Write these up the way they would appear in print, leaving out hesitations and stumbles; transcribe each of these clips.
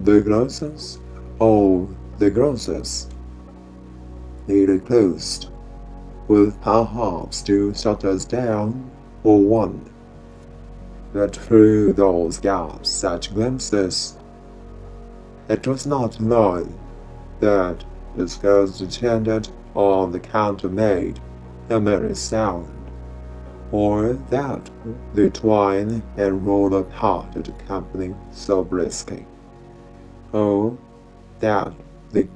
The grocers, oh, the grocers, nearly closed, with perhaps 2 shutters down, or 1, but through those gaps such glimpses. It was not known that the skulls descended on the counter made a merry sound, or that the twine and roll parted company so briskly, or that the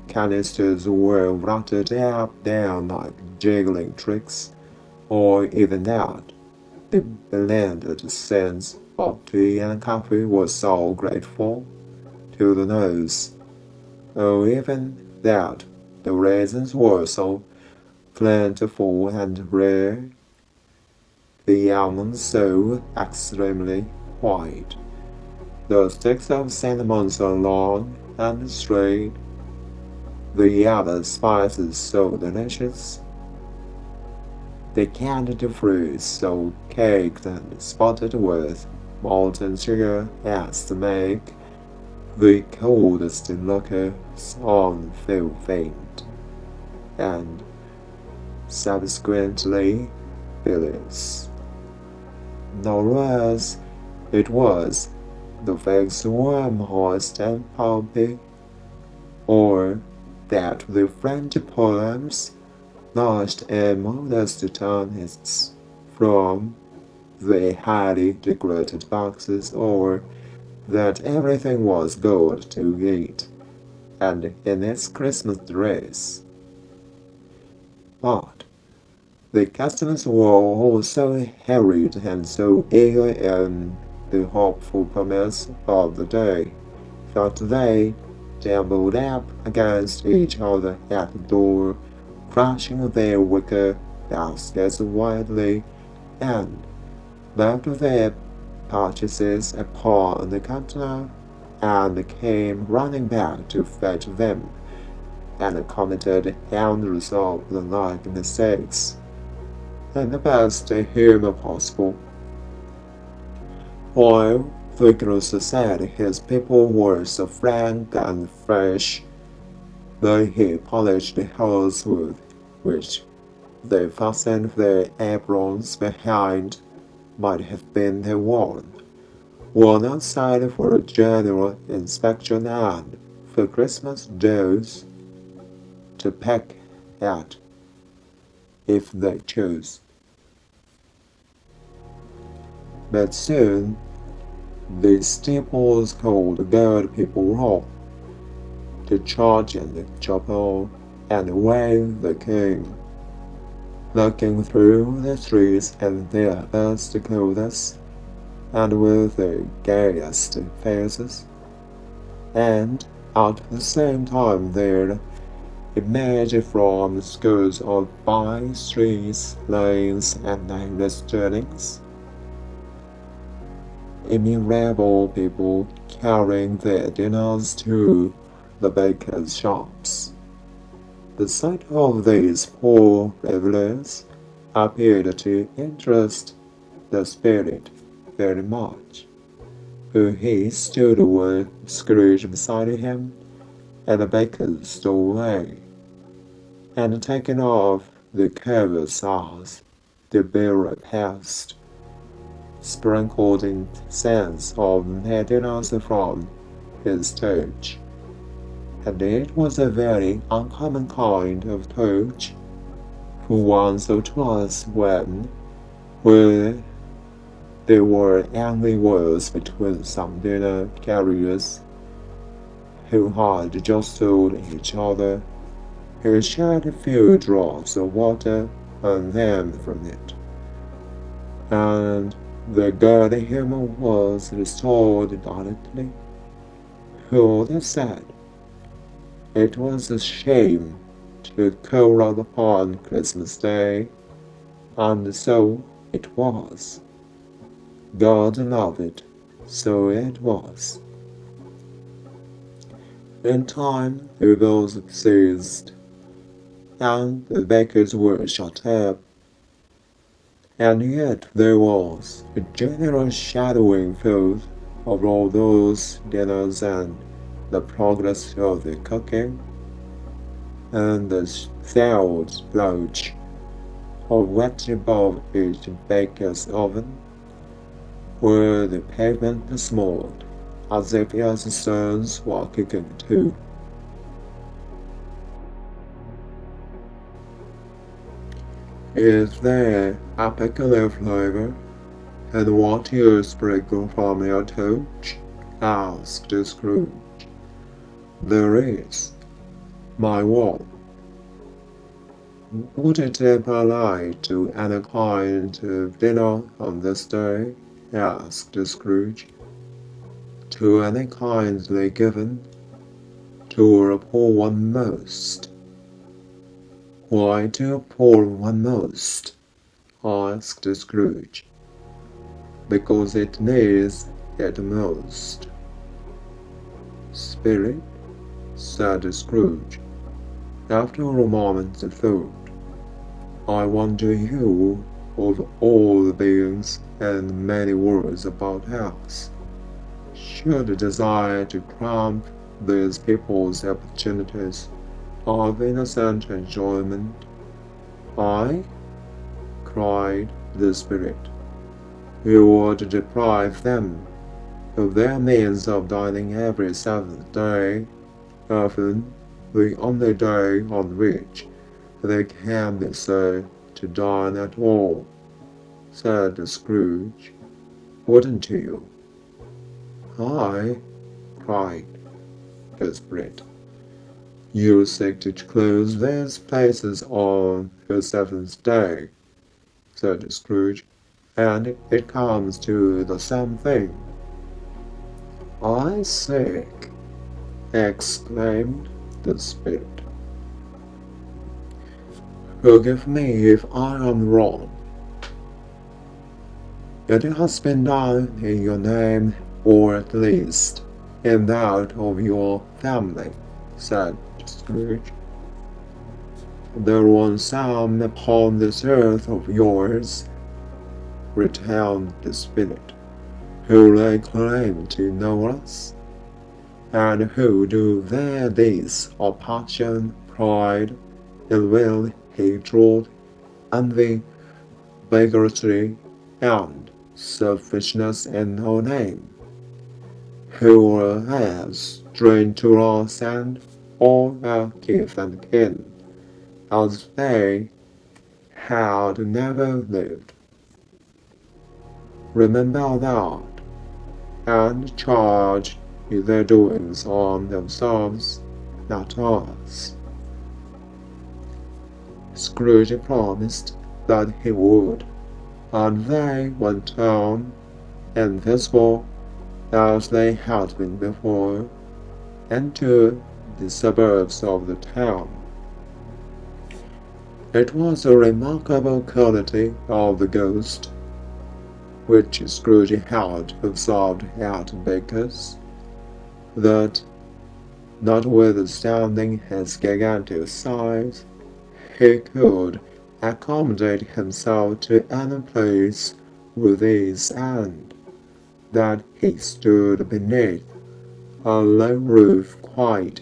canisters were rotted up down like jiggling tricks, or even that the blended scents of tea and coffee was so grateful to the nose, or even that the raisins were so plentiful and rare, the almonds so extremely white, the sticks of cinnamon so long and straight, the other spices so delicious, the candied fruits so caked and spotted with molten sugar as to make the coldest lookers on feel faint, and subsequently bilious. Nor as it was the figs were moist and pulpy, or that the French poems lodged in modest tonnettes from the highly decorated boxes, or that everything was good to eat, and in its Christmas dress. But the customers were all so harried and so eager in the hopeful promise of the day, that they jumbled up against each other at the door, crushing their wicker baskets wildly, and left their purchases upon the counter, and came running back to fetch them, and committed hundreds of the like mistakes, in the best humor possible. While the grocer said his people were so frank and fresh, though he polished the holes with which they fastened their aprons behind might have been their worn outside for a general inspection and for Christmas dolls to peck at if they chose. But soon the steeples called good people home, to charge and chapel and wave the king, looking through the streets in their best clothes, and with the gayest faces, and at the same time there emerged from schools of by streets, lanes, and nameless turnings innumerable people carrying their dinners to the bakers' shops. The sight of these poor revelers appeared to interest the spirit very much, for he stood with Scrooge beside him at the baker's doorway, and taking off the covers as the bearer passed, sprinkled incense of their dinners from his torch, and it was a very uncommon kind of torch, for once or twice when there were angry words between some dinner carriers who had jostled each other, he shed a few drops of water on them from it, and the good humor was restored immediately. For they said it was a shame to quarrel upon Christmas Day, and so it was. God loved it, so it was. In time the bells ceased, and the bakers were shut up, and yet there was a general shadowing forth of all those dinners and the progress of the cooking, and the thawed splotch of wet above each baker's oven, where the pavement smelled as if its stones were cooking too. Is there a peculiar flavor, and what you sprinkle from your torch? Asked Scrooge. There is, my wall. Would it ever lie to any kind of dinner on this day? Asked Scrooge. To any kindly given, to a poor one most. Why to a poor one most? Asked Scrooge. Because it needs it most. Spirit, said Scrooge, after a moment's thought, I wonder who, of all the beings and many words about us, should desire to cramp these people's opportunities of innocent enjoyment. I, cried the Spirit, you would deprive them of their means of dining every seventh day, often the only day on which they can be said to dine at all, said Scrooge. Wouldn't you? I, cried the Spirit. You seek to close these places on the seventh day, said Scrooge, and it comes to the same thing. I seek, exclaimed the Spirit. Forgive me if I am wrong. It has been done in your name, or at least in that of your family, said Scrooge. There was some upon this earth of yours, returned the Spirit, who lay claim to know us, and who do their deeds of passion, pride, ill will, hatred, envy, bigotry, and selfishness in no name, who are as strange to us and all our kith and kin, as they had never lived. Remember that, and charge their doings on themselves, not us. Scrooge promised that he would, and they went on, invisible as they had been before, into the suburbs of the town. It was a remarkable quality of the ghost, which Scrooge had observed at Baker's, that, notwithstanding his gigantic size, he could accommodate himself to any place with ease, and that he stood beneath a low roof quite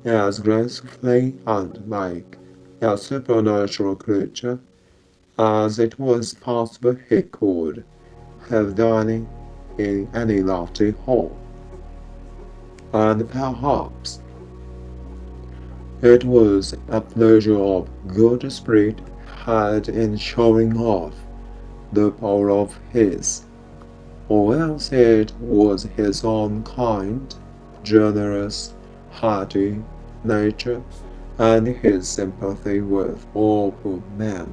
as gracefully and like a supernatural creature as it was possible he could have done in any lofty hall. And perhaps it was a pleasure of good spirit had in showing off the power of his, or else it was his own kind, generous, hearty nature, and his sympathy with all poor men,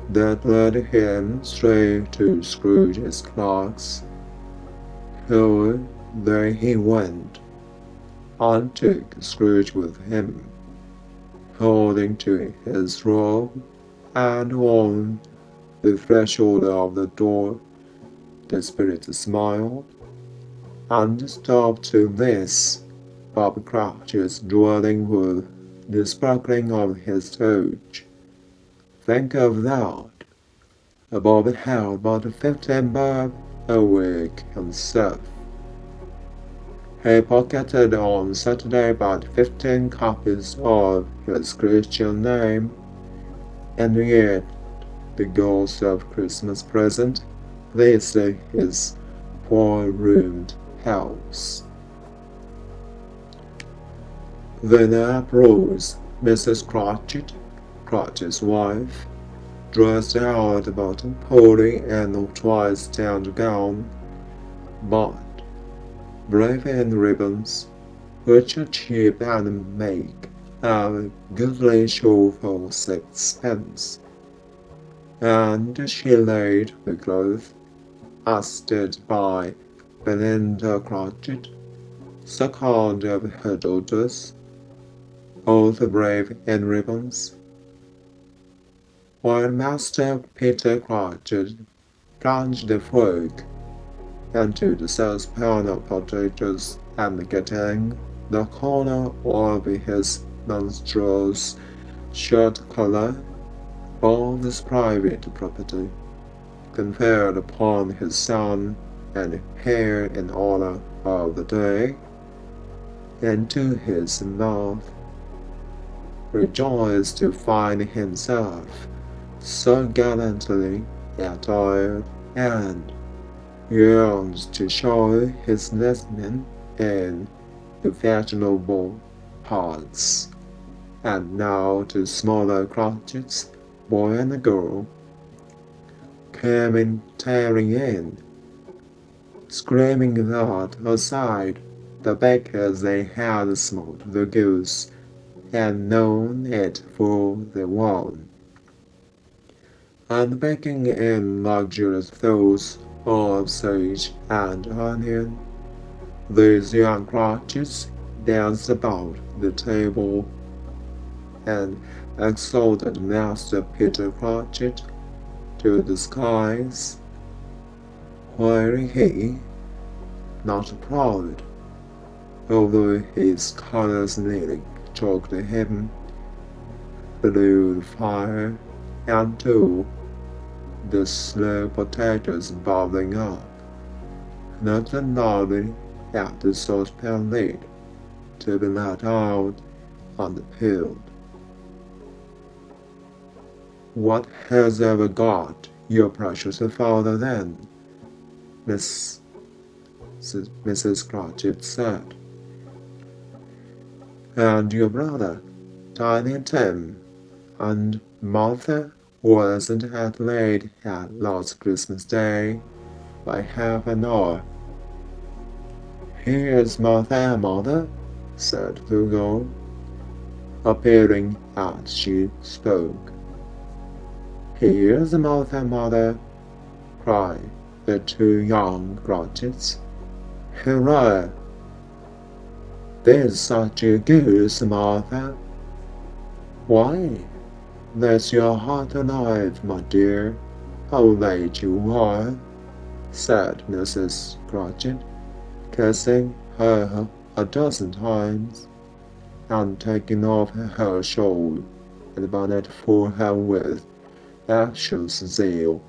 that led him straight to Scrooge's clerks, who there he went, and took Scrooge with him, holding to his robe, and on the threshold of the door the Spirit smiled, and stopped to this Bob Cratchit's dwelling with the sparkling of his torch. Think of that! Bob had but 15 bob a week himself. He pocketed on Saturday about 15 copies of his Christian name, and yet the ghost of Christmas present lives in his four-roomed house. Then up rose Mrs. Cratchit's wife, dressed out about Polly and twice down gown, but brave and ribbons, which are cheap and make a goodly show for 6pence, and she laid the cloth, as did by Belinda Cratchit, second of her daughters, all the brave and ribbons, while Master Peter Cratchit plunged the fork into the saucepan of potatoes and getting the corner of his monstrous shirt collar, all this private property, conferred upon his son and heir in honor of the day, into his mouth, rejoiced to find himself so gallantly attired, and yearned to show his listening in the fashionable parts. And now the smaller Cratchits, boy and girl, came in tearing in, screaming that aside the bakers they had smoked the goose and known it for the one, and baking in luxurious thoughts of sage and onion. These young Cratchits danced about the table and exalted Master Peter Cratchit to the skies, while he, not proud, although his colors nearly choked him, blew the fire until the slow potatoes bubbling up, knocked loudly at the saucepan lid to be let out on the peeled. "What has ever got your precious father then?" Mrs. Cratchit said. "And your brother, Tiny Tim, and Martha wasn't at late at last Christmas Day by half an hour." "Here's Martha, mother," said the girl, appearing as she spoke. "Here's Martha, mother," cried the two young Cratchits. "Hurrah! There's such a goose, Martha." "Why, bless your heart alive, my dear, how late you are," said Mrs. Cratchit, kissing her a dozen times, and taking off her shawl and bonnet for her with anxious zeal.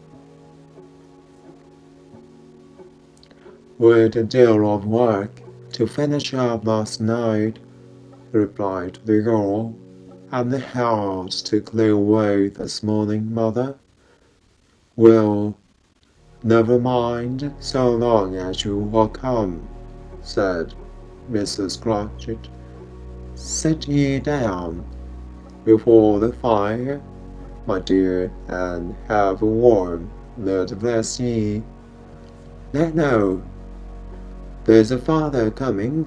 "With a deal of work to finish up last night," replied the girl, "and the house to clear away this morning, mother." "Well, never mind so long as you will come," said Mrs. Cratchit. "Sit ye down before the fire, my dear, and have a warm, Lord bless ye." "No, there's a father coming,"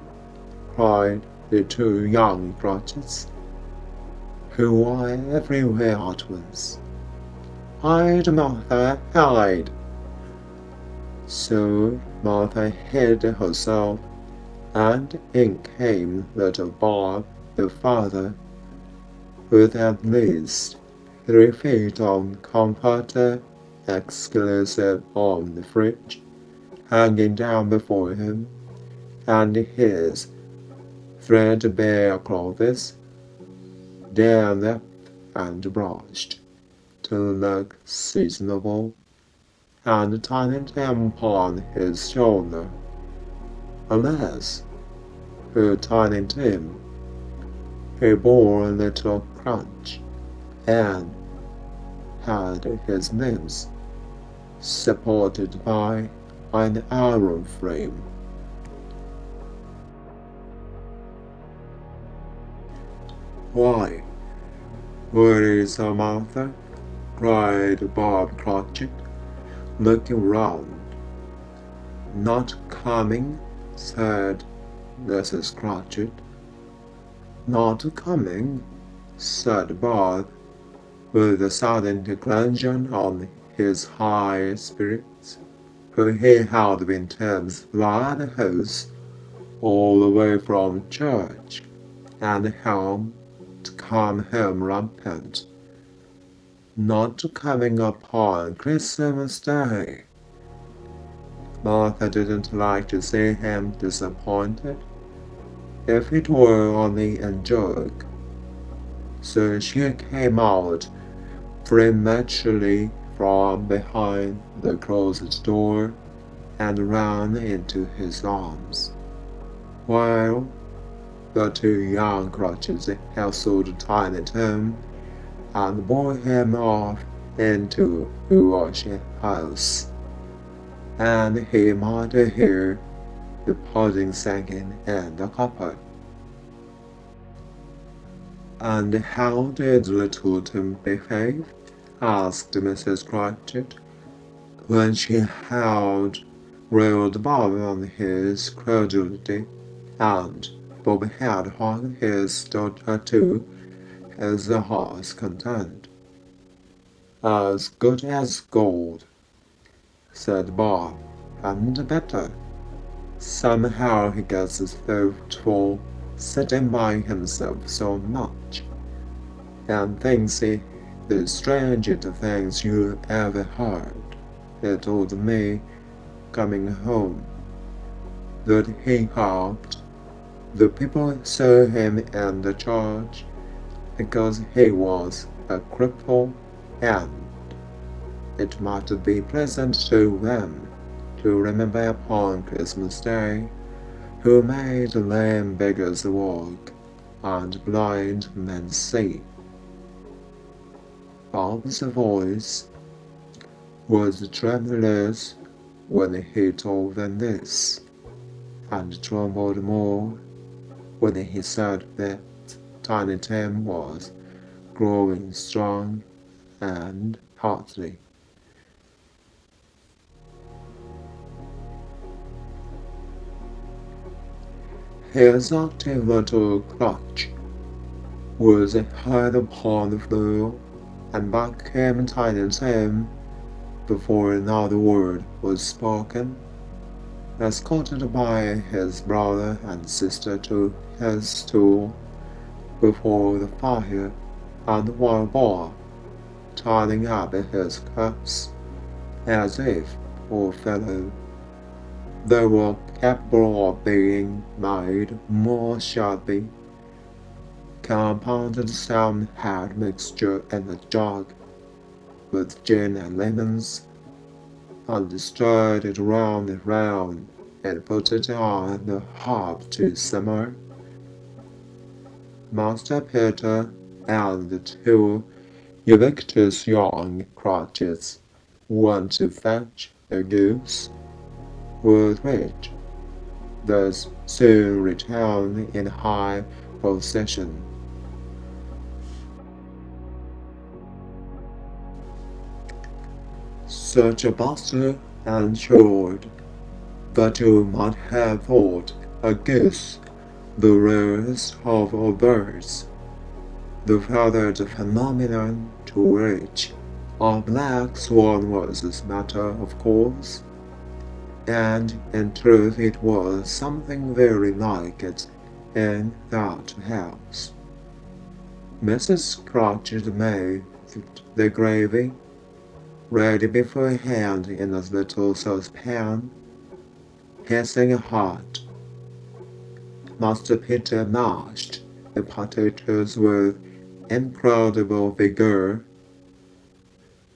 cried the two young Cratchits, who were everywhere at once. "Hide, Martha, hide!" So Martha hid herself, and in came little Bob, the father, with at least 3 feet of comforter, exclusive on the fridge, hanging down before him, and his threadbare clothes done up and brushed to look seasonable, and Tiny Tim upon his shoulder. Alas, her tiny Tim. He bore a little crutch and had his limbs supported by an iron frame. "Why, where is Martha?" cried Bob Cratchit, looking round. "Not coming," said Mrs. Cratchit. "Not coming," said Bob, with a sudden declension on his high spirits, for he had been Tim's blood host all the way from church and home to come home rampant. "Not coming upon Christmas Day." Martha didn't like to see him disappointed, if it were only a joke, so she came out prematurely from behind the closet door and ran into his arms, while the two young Cratchits hustled Tiny Tim and bore him off into the washing house, and he might hear the pudding sinking in the cupboard. "And how did little Tim behave?" asked Mrs. Cratchit, when she had railed Bob on his credulity, and Bob had hung his daughter to his heart's content. "As good as gold," said Bob, "and better. Somehow he gets thoughtful sitting by himself so much, and thinks he the strangest things you ever heard. He told me, coming home, that he hoped the people saw him in the church because he was a cripple, and it might be pleasant to them to remember upon Christmas Day who made lame beggars walk and blind men see." Bob's voice was tremulous when he told them this, and trembled more when he said that Tiny Tim was growing strong and hearty. His active little clutch was hard upon the floor, and back came Tiny Tim before another word was spoken, escorted by his brother and sister to his stool before the fire, and while Bob, tying up his cuffs, as if, poor fellow, they were capable of being made more shabby, compounded some hard mixture in a jug with gin and lemons, and stirred it round and round, and put it on the hob to simmer. Master Peter and the two ubiquitous young Cratchits went to fetch a goose, with which they soon returned in high procession. Such a bustle ensued that you might have thought a goose the rarest of all birds, the feathered phenomenon to which a black swan was a matter of course, and in truth it was something very like it in that house. Mrs. Cratchit made the gravy ready beforehand in a little saucepan, hissing hot. Master Peter mashed the potatoes with incredible vigor.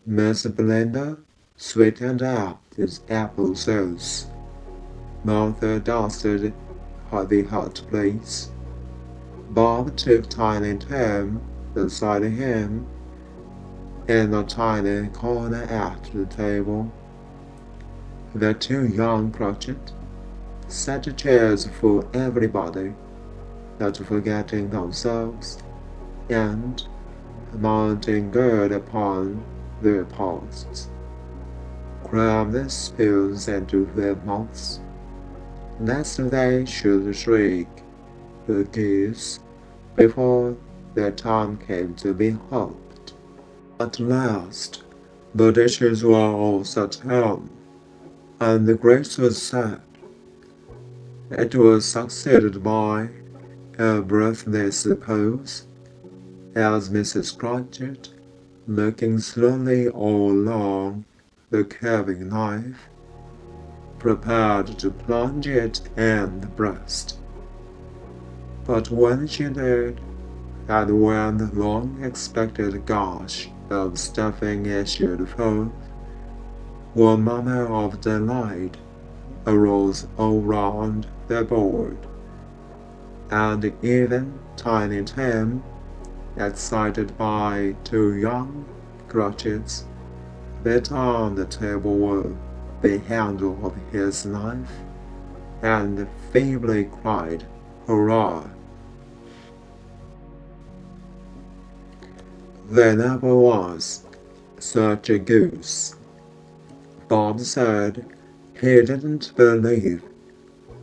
Miss Belinda sweetened up his apple sauce. Martha dusted the hot place. Bob took Tiny Tim beside him in a tiny corner at the table. The two young Cratchit set chairs for everybody, not forgetting themselves, and mounting guard upon their posts, crammed the spoons into their mouths, lest they should shriek the geese before their time came to be helped. At last, the dishes were all set down, and the grace was said. It was succeeded by a breathless pause, as Mrs. Cratchit, looking slowly all along the carving knife, prepared to plunge it in the breast. But when she did, and when the long-expected gush of stuffing issued forth, one murmur of delight arose all round the board, and even Tiny Tim, excited by two young Cratchits, bit on the table with the handle of his knife, and feebly cried, "Hurrah!" There never was such a goose. Bob said he didn't believe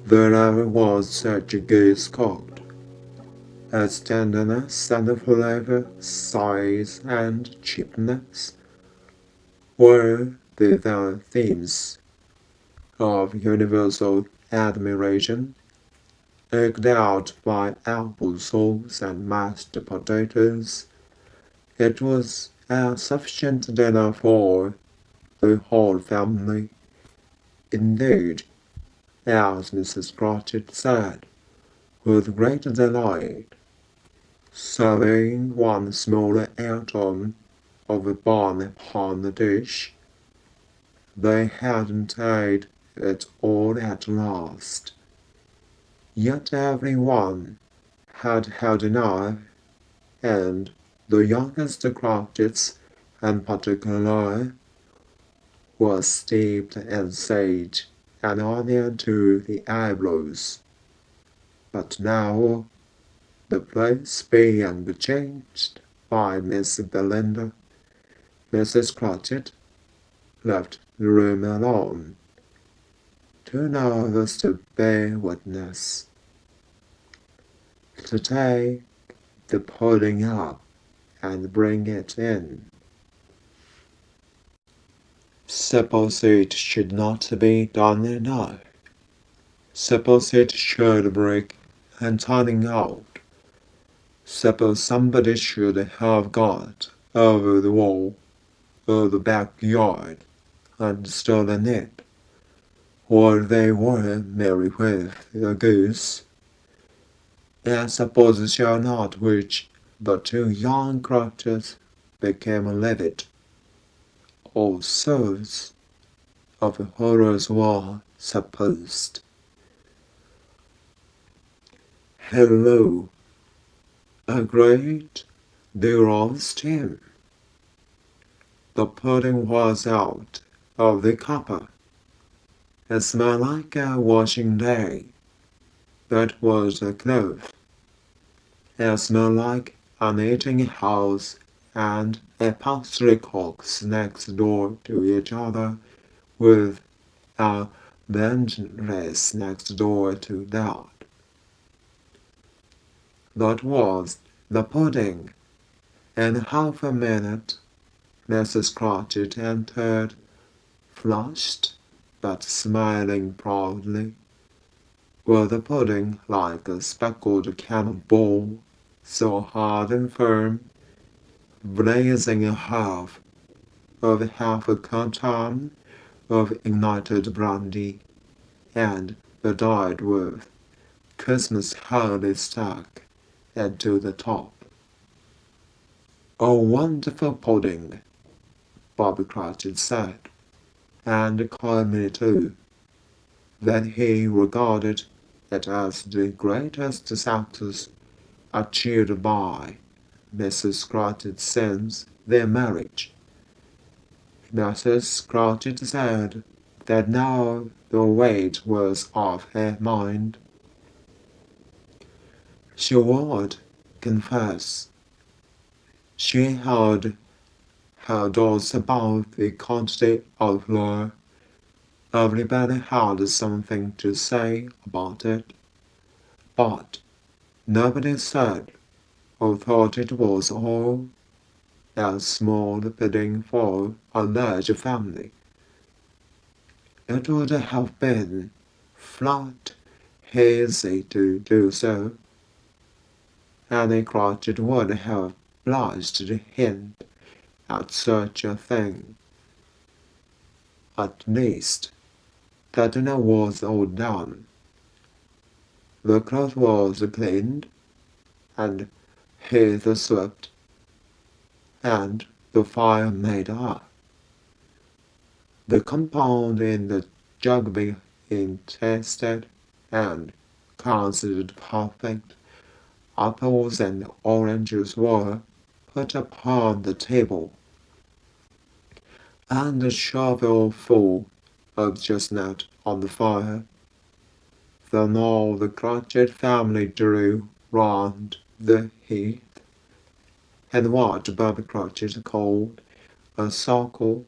there ever was such a goose cooked. Its tenderness and flavor, size and cheapness were the themes of universal admiration, eked out by apple sauce and mashed potatoes. It was a sufficient dinner for the whole family. Indeed, as Mrs. Cratchit said, with great delight, serving one small atom of bun upon the dish, they hadn't ate it all at last. Yet every one had had enough, and the youngest Cratchits, in particular, were steeped in sage and onion to the eyebrows. But now, the place being changed by Miss Belinda, Mrs. Cratchit left the room alone, too nervous to bear witness, to take the pudding up and bring it in. Suppose it should not be done enough. Suppose it should break and turning out. Suppose somebody should have got over the wall or the backyard and stolen it, or they were merry with a goose. And suppose shall not which the two young Cratchits became livid. All sorts of horrors were supposed. Hello, a great deal of steam. The pudding was out of the copper. It smelled like a washing day. That was a cloth. It smelled like an eating house and a pastry cook's next door to each other, with a laundress next door to that. That was the pudding. In half a minute, Mrs. Cratchit entered, flushed but smiling proudly, with the pudding like a speckled cannonball, so hard and firm, blazing half a canton of ignited brandy, and bedecked with Christmas holly stuck into the top. "A wonderful pudding," Bob Cratchit said, and calmly too. Then he regarded it as the greatest success achieved by Mrs. Cratchit since their marriage. Mrs. Cratchit said that now the weight was off her mind. She would confess she had her doubts about the quantity of flour. Everybody had something to say about it, but nobody said or thought it was all a small pudding for a large family. It would have been flat easy to do so. Annie Cratchit would have blushed to hint at such a thing. At least, the dinner was all done. The cloth was cleaned, and hearth swept, and the fire made up. The compound in the jug being tasted and considered perfect, apples and oranges were put upon the table, and a shovelful of chestnut on the fire. Then all the Cratchit family drew round the hearth, and what Bob Cratchit called a circle,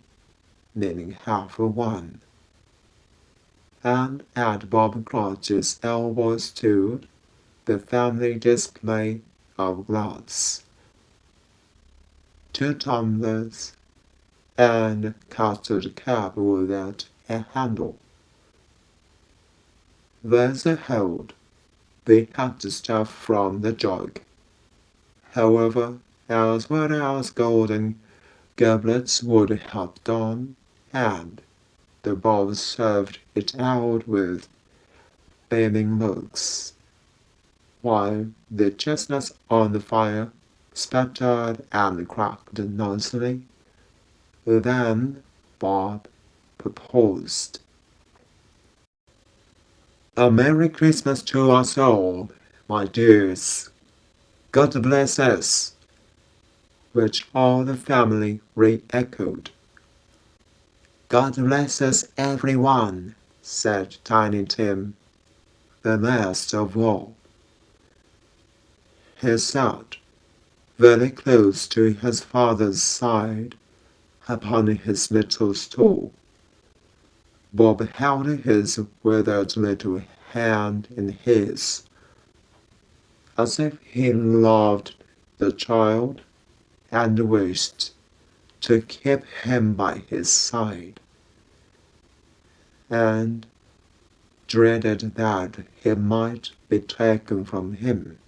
meaning half a one. And at Bob Cratchit's elbow stood the family display of glass, 2 tumblers, and custard cup without a handle. There's a hold. They had to stuff from the jug. However, as well as golden goblets would have done, and the Bob served it out with beaming looks, while the chestnuts on the fire sputtered and cracked noisily. Then Bob proposed. "A Merry Christmas to us all, my dears. God bless us," which all the family re-echoed. "God bless us, everyone," said Tiny Tim, the last of all. He sat very close to his father's side upon his little stool. Bob held his withered little hand in his, as if he loved the child and wished to keep him by his side, and dreaded that he might be taken from him.